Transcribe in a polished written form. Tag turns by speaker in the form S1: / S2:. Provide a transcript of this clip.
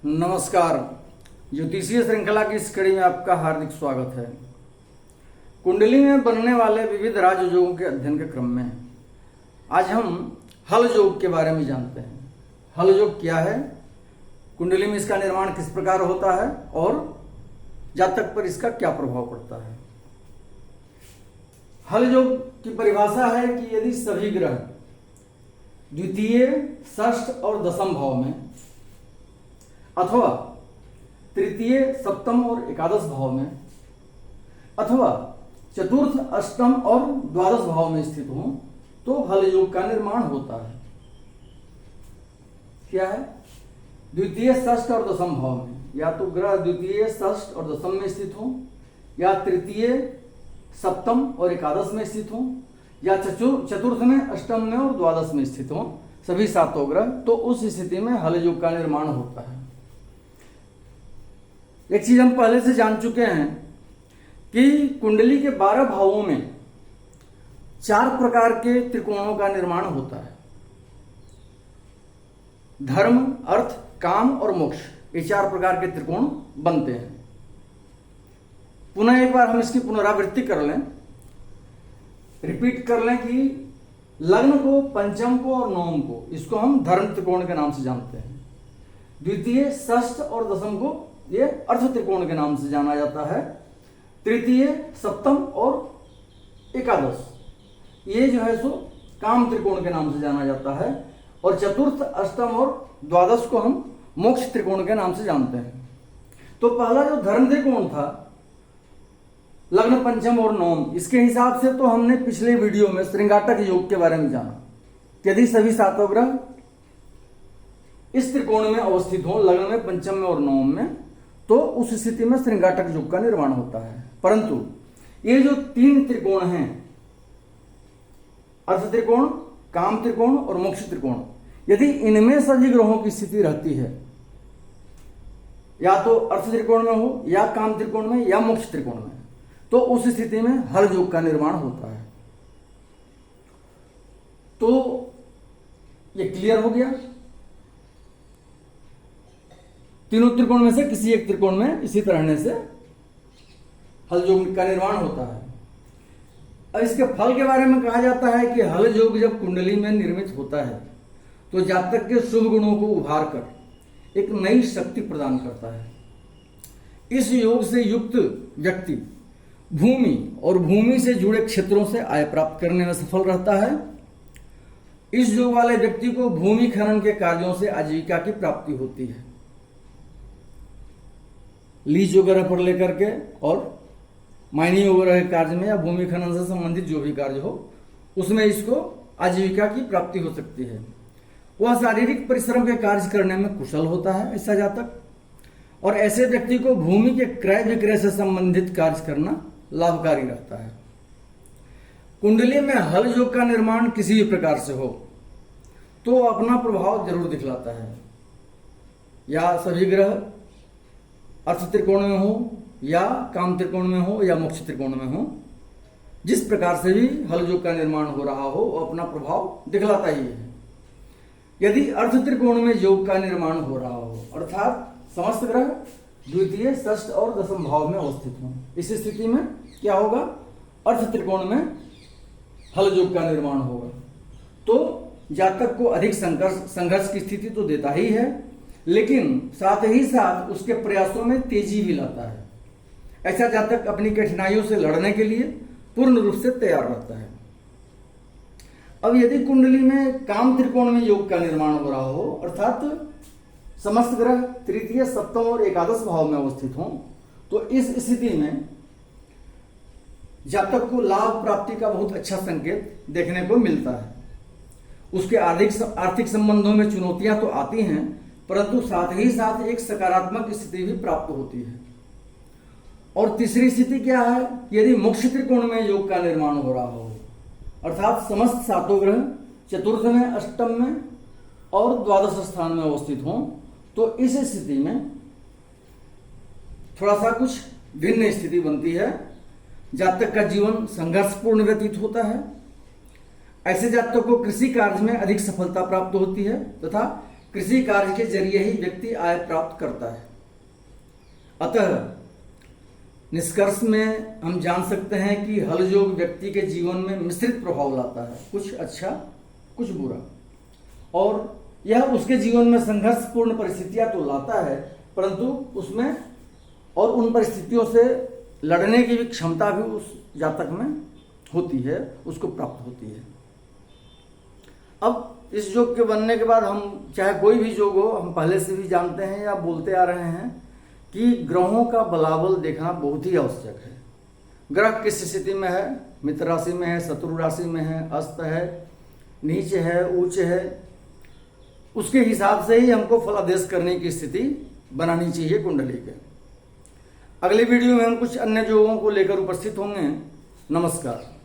S1: नमस्कार। ज्योतिषीय श्रृंखला की इस कड़ी में आपका हार्दिक स्वागत है। कुंडली में बनने वाले विविध राजयोगों के अध्ययन के क्रम में आज हम हल योग के बारे में जानते हैं। हल योग क्या है, कुंडली में इसका निर्माण किस प्रकार होता है और जातक पर इसका क्या प्रभाव पड़ता है। हल योग की परिभाषा है कि यदि सभी ग्रह द्वितीय, षष्ठ और दशम भाव में अथवा तृतीय, सप्तम और एकादश भाव में अथवा चतुर्थ, अष्टम और द्वादश भाव में स्थित हो तो हल योग का निर्माण होता है। क्या है? द्वितीय, षष्ठ और दशम भाव में या तो ग्रह द्वितीय, षष्ठ और दशम में स्थित हो, या तृतीय, सप्तम और एकादश में स्थित हो, या चतुर्थ में, अष्टम में और द्वादश में स्थित हो, सभी सातों ग्रह, तो उस स्थिति में हल योग का निर्माण होता है। एक चीज हम पहले से जान चुके हैं कि कुंडली के 12 भावों में 4 प्रकार के त्रिकोणों का निर्माण होता है। धर्म, अर्थ, काम और मोक्ष, ये 4 प्रकार के त्रिकोण बनते हैं। पुनः एक बार हम इसकी पुनरावृत्ति कर लें, रिपीट कर लें कि लग्न को, पंचम को और नवम को, इसको हम धर्म त्रिकोण के नाम से जानते हैं। द्वितीय, षष्ठ और दशम को ये अर्थ त्रिकोण के नाम से जाना जाता है। तृतीय, सप्तम और एकादश ये जो है सो काम त्रिकोण के नाम से जाना जाता है। और चतुर्थ, अष्टम और द्वादश को हम मोक्ष त्रिकोण के नाम से जानते हैं। तो पहला जो धर्म त्रिकोण था, लग्न, पंचम और नवम, इसके हिसाब से तो हमने पिछले वीडियो में श्रृंगाटक योग के बारे में जाना। यदि सभी सातों ग्रह इस त्रिकोण में अवस्थित हो, लग्न में, पंचम में और नवम में, तो उस स्थिति में श्रृंगाटक योग का निर्माण होता है। परंतु ये जो 3 त्रिकोण हैं, अर्थ त्रिकोण, काम त्रिकोण और मोक्ष त्रिकोण, यदि इनमें सभी ग्रहों की स्थिति रहती है, या तो अर्थ त्रिकोण में हो, या काम त्रिकोण में, या मोक्ष त्रिकोण में, तो उस स्थिति में हल योग का निर्माण होता है। तो ये क्लियर हो गया। तीनों त्रिकोण में से किसी एक त्रिकोण में इसी तरह से हल योग का निर्माण होता है। अब इसके फल के बारे में कहा जाता है कि हल योग जब कुंडली में निर्मित होता है तो जातक के शुभ गुणों को उभार कर एक नई शक्ति प्रदान करता है। इस योग से युक्त व्यक्ति भूमि और भूमि से जुड़े क्षेत्रों से आय प्राप्त करने में सफल रहता है। इस योग वाले व्यक्ति को भूमि खनन के कार्यों से आजीविका की प्राप्ति होती है। लीज वगैरह पर लेकर के और माइनिंग वगैरह के कार्य में या भूमि खनन से संबंधित जो भी कार्य हो, उसमें इसको आजीविका की प्राप्ति हो सकती है। वह शारीरिक परिश्रम के कार्य करने में कुशल होता है ऐसा जातक, और ऐसे व्यक्ति को भूमि के क्रय विक्रय से संबंधित कार्य करना लाभकारी रहता है। कुंडली में हल योग का निर्माण किसी भी प्रकार से हो तो अपना प्रभाव जरूर दिखलाता है। या सभी ग्रह अर्थ त्रिकोण में हो, या काम त्रिकोण में हो, या मोक्ष त्रिकोण में हो, जिस प्रकार से भी हल योग का निर्माण हो रहा हो वो अपना प्रभाव दिखलाता ही है। यदि अर्थ त्रिकोण में योग का निर्माण हो रहा हो, अर्थात समस्त ग्रह द्वितीय, षष्ठ और दशम भाव में अवस्थित हो, इस स्थिति में क्या होगा? अर्थ त्रिकोण में हल योग का निर्माण होगा। तो जातक को अधिक संघर्ष की स्थिति तो देता ही है, लेकिन साथ ही साथ उसके प्रयासों में तेजी भी लाता है। ऐसा जातक अपनी कठिनाइयों से लड़ने के लिए पूर्ण रूप से तैयार रहता है। अब यदि कुंडली में काम त्रिकोण में योग का निर्माण हो रहा हो, अर्थात समस्त ग्रह तृतीय, सप्तम और एकादश भाव में अवस्थित हों, तो इस स्थिति में जातक को लाभ प्राप्ति का बहुत अच्छा संकेत देखने को मिलता है। उसके आर्थिक संबंधों में चुनौतियां तो आती हैं, परंतु साथ ही साथ एक सकारात्मक स्थिति भी प्राप्त होती है। और तीसरी स्थिति क्या है? यदि मोक्ष त्रिकोण में योग का निर्माण हो रहा हो, अर्थात समस्त सातों ग्रह चतुर्थ में, अष्टम में और द्वादश स्थान में अवस्थित हों, तो इस स्थिति में थोड़ा सा कुछ भिन्न स्थिति बनती है। जातक का जीवन संघर्षपूर्ण व्यतीत होता है। ऐसे जातकों को कृषि कार्य में अधिक सफलता प्राप्त होती है तथा कृषि कार्य के जरिए ही व्यक्ति आय प्राप्त करता है। अतः निष्कर्ष में हम जान सकते हैं कि हल योग व्यक्ति के जीवन में मिश्रित प्रभाव लाता है, कुछ अच्छा कुछ बुरा, और यह उसके जीवन में संघर्षपूर्ण परिस्थितियां तो लाता है, परंतु उसमें और उन परिस्थितियों से लड़ने की भी क्षमता भी उस जातक में होती है, उसको प्राप्त होती है। अब इस योग के बनने के बाद हम चाहे कोई भी योग हो, हम पहले से भी जानते हैं या बोलते आ रहे हैं कि ग्रहों का बलाबल देखना बहुत ही आवश्यक है। ग्रह किस स्थिति में है, मित्र राशि में है, शत्रु राशि में है, अस्त है, नीच है, उच्च है, उसके हिसाब से ही हमको फलादेश करने की स्थिति बनानी चाहिए कुंडली के। अगले वीडियो में हम कुछ अन्य योगों को लेकर उपस्थित होंगे। नमस्कार।